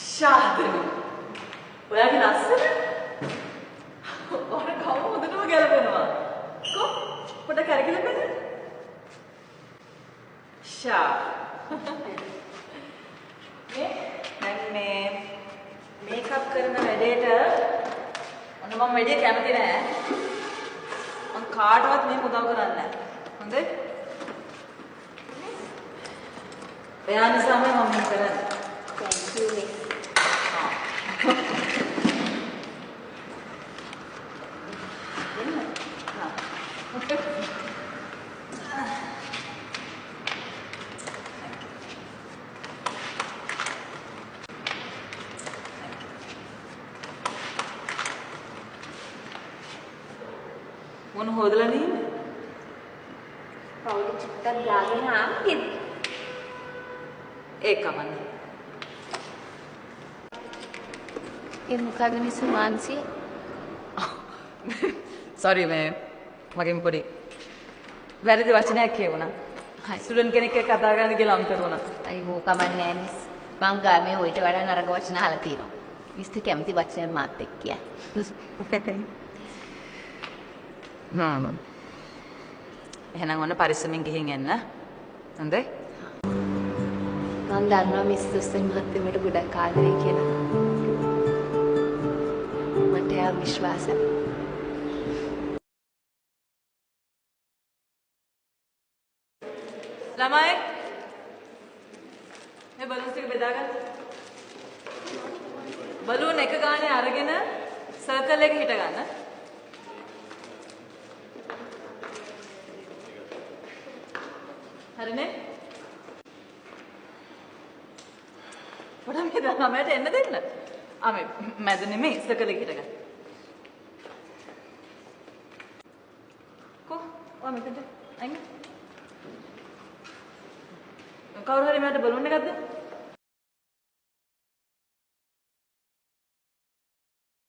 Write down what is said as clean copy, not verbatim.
ශාදනි. ඔයාගේ ලස්සන. ඔයාලා කවම හොඳටම ගැලපෙනවා. පොඩ කැරකිලා බලන්න. ශා. දැන් මේ මේකප් කරන වැඩේට ඔන්න මම වැඩි කැමති නෑ. මම කාටවත් මේ උදව් කරන්නේ නෑ. හොඳයි? එයා නිසාමයි මම මේ කරන්නේ. Thank you, miss. මොන හොදලා නේ? පවුල චුට්ටක් දාගෙන ආම්ගෙද? ඒකමනේ. ඒ මොකද මිස් මාන්සි? sorry මගෙන් පොඩි වැරදි වචනයක් කියවුණා. ස්ටුඩන්ට් කෙනෙක් එක්ක කතා කරන්න කියලා අමතක වුණා. අයියෝ කමන්නේ නෑ මිස්. මං ගාමේ ඔයිට වඩා නරක වචන අහලා තියෙනවා. මිස් කැමති වචන මාත් එක්ක කියන්න. එහෙනම් ඔන්න පරිස්සමින් ගිහින් එන්න. හොඳයි? මං දන්නවා මිස් දුස්සන් මහත්මයාට ගොඩක් ආදරේ කියලා. මට එයා විශ්වාසයි. ළමයි මේ බලූන්ස් ටික බෙදාගන්න. බලූන් එක ගානේ අරගෙන සර්කල් එක හිට ගන්න. හරිනේ? පොඩක් මේ ළමයට එන්න දෙන්න. මේ මැද නෙමෙයි සර්කල් එක හිට ගන්න. මෙතනට අයින්. කවුරු හරි මට බලූන් එකක් දෙන්න.